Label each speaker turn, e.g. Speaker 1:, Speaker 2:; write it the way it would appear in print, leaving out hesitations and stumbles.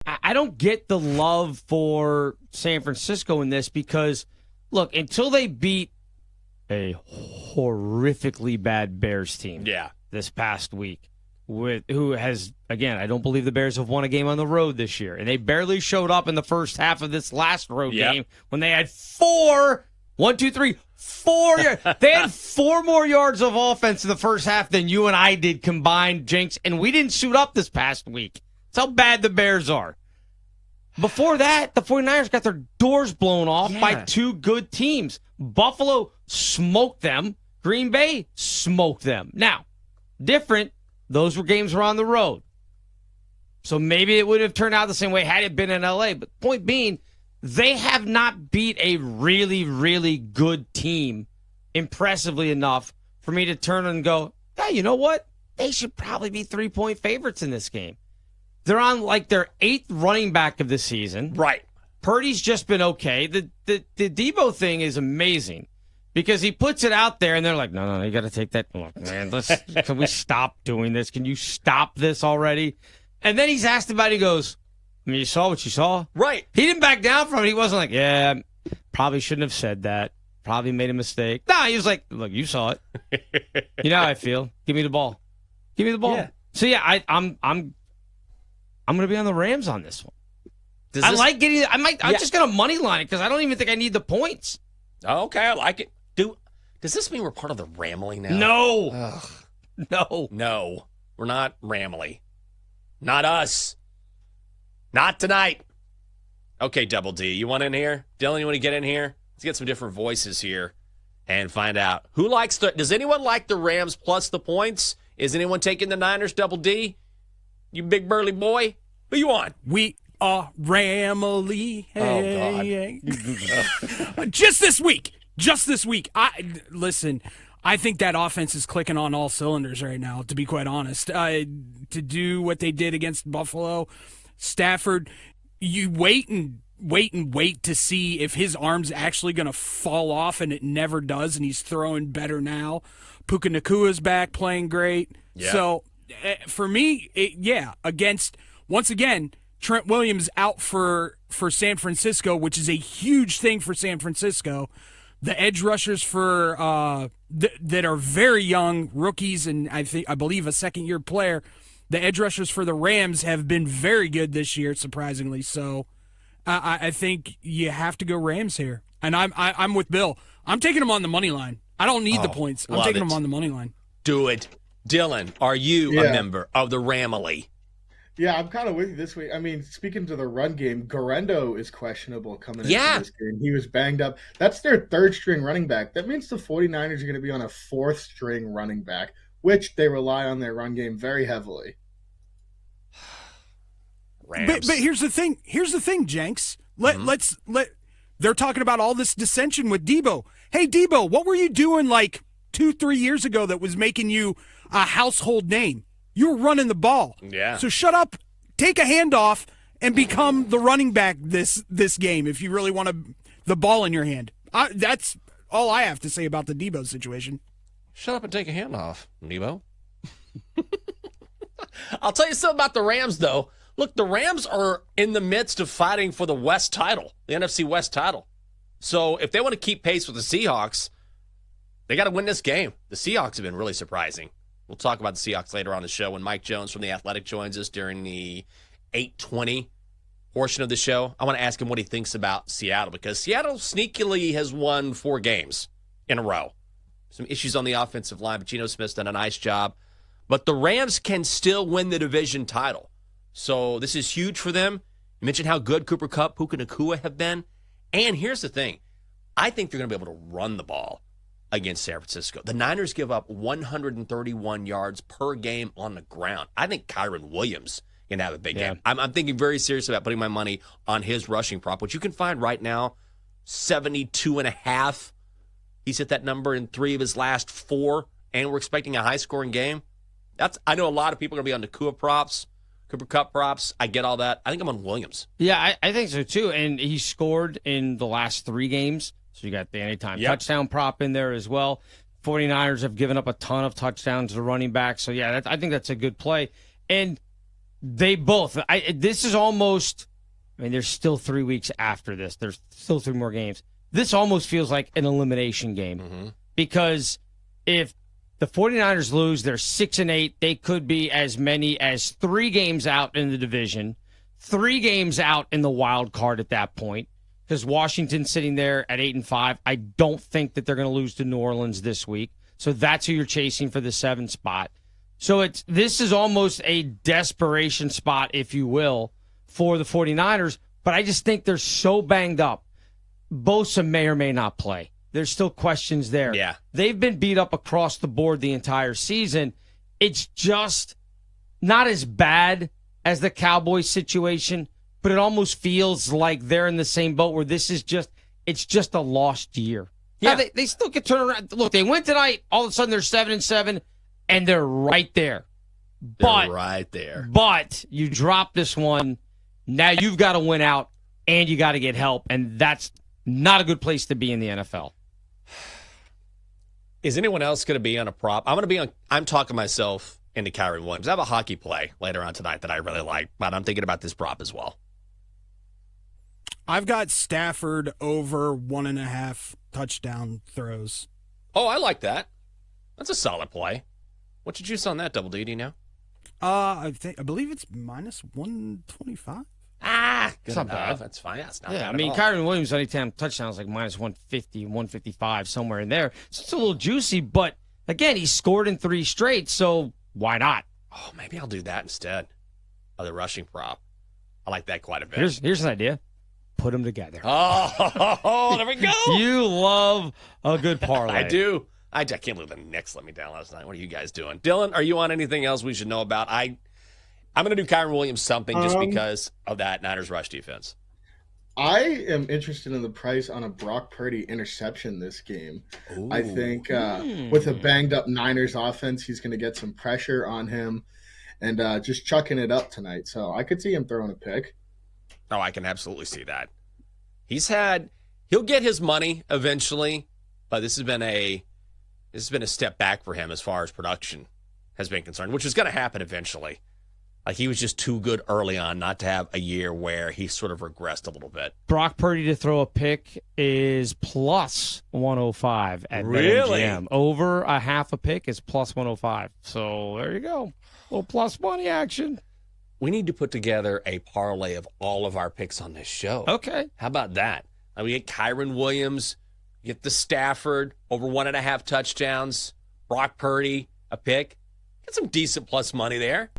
Speaker 1: I don't get the love for San Francisco in this because, look, until they beat a horrifically bad Bears team this past week, who has, again, I don't believe the Bears have won a game on the road this year. And they barely showed up in the first half of this last road game when they had four. They had 4 more yards of offense in the first half than you and I did combined, Jinx, and we didn't suit up this past week. That's how bad the Bears are. Before that, the 49ers got their doors blown off by 2 good teams. Buffalo smoked them. Green Bay smoked them. Now, different, those games were on the road. So maybe it would have turned out the same way had it been in L.A. But point being, they have not beat a really, really good team impressively enough for me to turn and go, yeah, you know what? They should probably be 3-point favorites in this game. They're on like their 8th running back of the season.
Speaker 2: Right.
Speaker 1: Purdy's just been okay. The Debo thing is amazing because he puts it out there and they're like, no, you got to take that. Look, man, can we stop doing this? Can you stop this already? And then he's asked about it. He goes, I mean, you saw what you saw.
Speaker 2: Right.
Speaker 1: He didn't back down from it. He wasn't like, yeah, probably shouldn't have said that. Probably made a mistake. Nah, he was like, look, you saw it. You know how I feel. Give me the ball. Give me the ball. Yeah. So yeah, I'm going to be on the Rams on this one. I'm just going to money line it because I don't even think I need the points.
Speaker 2: Oh, okay, I like it. Does this mean we're part of the Ramily now?
Speaker 1: No.
Speaker 2: Ugh. No, we're not Ramily. Not us. Not tonight. Okay, Double D, you want in here? Dylan, you want to get in here? Let's get some different voices here and find out. Does anyone like the Rams plus the points? Is anyone taking the Niners, Double D? You big burly boy? Who you on?
Speaker 3: We are Ramily.
Speaker 2: Hey,
Speaker 3: oh, God. Just this week. I think that offense is clicking on all cylinders right now, to be quite honest. To do what they did against Buffalo, Stafford, you wait to see if his arm's actually going to fall off, and it never does, and he's throwing better now. Puka Nakua's back playing great. Yeah. So, for me, against, once again, Trent Williams out for San Francisco, which is a huge thing for San Francisco. The edge rushers for that are very young rookies, and I believe a second-year player. The edge rushers for the Rams have been very good this year, surprisingly. So, I think you have to go Rams here, and I'm with Bill. I'm taking them on the money line. I don't need the points. I'm taking them on the money line.
Speaker 2: Do it, Dylan. Are you a member of the Ramily?
Speaker 4: Yeah, I'm kind of with you this week. I mean, speaking to the run game, Garendo is questionable coming into this game. He was banged up. That's their 3rd-string running back. That means the 49ers are going to be on a 4th-string running back, which they rely on their run game very heavily.
Speaker 3: But here's the thing, Jenks. They're talking about all this dissension with Debo. Hey, Debo, what were you doing like 2-3 years ago that was making you a household name? You were running the ball.
Speaker 2: Yeah.
Speaker 3: So shut up, take a handoff, and become the running back this game if you really want the ball in your hand. That's all I have to say about the Debo situation.
Speaker 2: Shut up and take a handoff, Debo. I'll tell you something about the Rams, though. Look, the Rams are in the midst of fighting for the West title, the NFC West title. So if they want to keep pace with the Seahawks, they got to win this game. The Seahawks have been really surprising. We'll talk about the Seahawks later on the show when Mike Jones from The Athletic joins us during the 8:20 portion of the show. I want to ask him what he thinks about Seattle because Seattle sneakily has won 4 games in a row. Some issues on the offensive line, but Geno Smith's done a nice job. But the Rams can still win the division title. So this is huge for them. You mentioned how good Cooper Kupp, Puka Nacua have been. And here's the thing. I think they're going to be able to run the ball against San Francisco. The Niners give up 131 yards per game on the ground. I think Kyren Williams can have a big game. I'm thinking very seriously about putting my money on his rushing prop, which you can find right now, 72.5. He's hit that number in 3 of his last 4, and we're expecting a high-scoring game. I know a lot of people are going to be on the Cooper Kupp props. I get all that. I think I'm on Williams.
Speaker 1: Yeah, I think so too. And he scored in the last 3 games. So you got the anytime touchdown prop in there as well. 49ers have given up a ton of touchdowns to running back. So, yeah, I think that's a good play. And They both. This is almost. I mean, there's still 3 weeks after this. There's still 3 more games. This almost feels like an elimination game because if the 49ers lose, they're 6-8. They could be as many as 3 games out in the division, 3 games out in the wild card at that point. Because Washington's sitting there at 8-5. I don't think that they're going to lose to New Orleans this week. So that's who you're chasing for the 7 spot. So this is almost a desperation spot, if you will, for the 49ers. But I just think they're so banged up. Bosa may or may not play. There's still questions there.
Speaker 2: Yeah.
Speaker 1: They've been beat up across the board the entire season. It's just not as bad as the Cowboys situation, but it almost feels like they're in the same boat where it's just a lost year. Yeah, now, they still could turn around. Look, they win tonight. All of a sudden, they're 7-7, and they're right there.
Speaker 2: They're right there.
Speaker 1: But you drop this one. Now you've got to win out, and you got to get help, and that's not a good place to be in the NFL.
Speaker 2: Is anyone else going to be on a prop? I'm talking myself into Kyren Williams. I have a hockey play later on tonight that I really like, but I'm thinking about this prop as well.
Speaker 3: I've got Stafford over 1.5 touchdown throws.
Speaker 2: Oh, I like that. That's a solid play. What's your juice on that, Double D? Do you know?
Speaker 3: I believe it's minus 125.
Speaker 1: It's not bad.
Speaker 2: That's fine. That's not
Speaker 1: yeah,
Speaker 2: bad.
Speaker 1: I mean,
Speaker 2: at all.
Speaker 1: Kyren Williams anytime touchdowns like minus 150, 155, somewhere in there. So it's a little juicy, but again, he scored in 3 straight, so why not?
Speaker 2: Oh, maybe I'll do that instead of the rushing prop. I like that quite a bit.
Speaker 1: Here's an idea. Put them together.
Speaker 2: Oh, there we go.
Speaker 1: You love a good parlay.
Speaker 2: I do. I can't believe the Knicks let me down last night. What are you guys doing? Dylan, are you on anything else we should know about? I'm going to do Kyren Williams something just because of that Niners rush defense.
Speaker 4: I am interested in the price on a Brock Purdy interception this game. Ooh. I think with a banged-up Niners offense, he's going to get some pressure on him and just chucking it up tonight. So I could see him throwing a pick.
Speaker 2: Oh, I can absolutely see that. He'll get his money eventually, but this has been a step back for him as far as production has been concerned, which is going to happen eventually. Like he was just too good early on not to have a year where he sort of regressed a little bit.
Speaker 1: Brock Purdy to throw a pick is plus 105 at BetMGM. Over a half a pick is plus 105. So there you go. A little plus money action.
Speaker 2: We need to put together a parlay of all of our picks on this show.
Speaker 1: Okay.
Speaker 2: How about that? We get Kyren Williams, get the Stafford, over 1.5 touchdowns, Brock Purdy, a pick. Get some decent plus money there.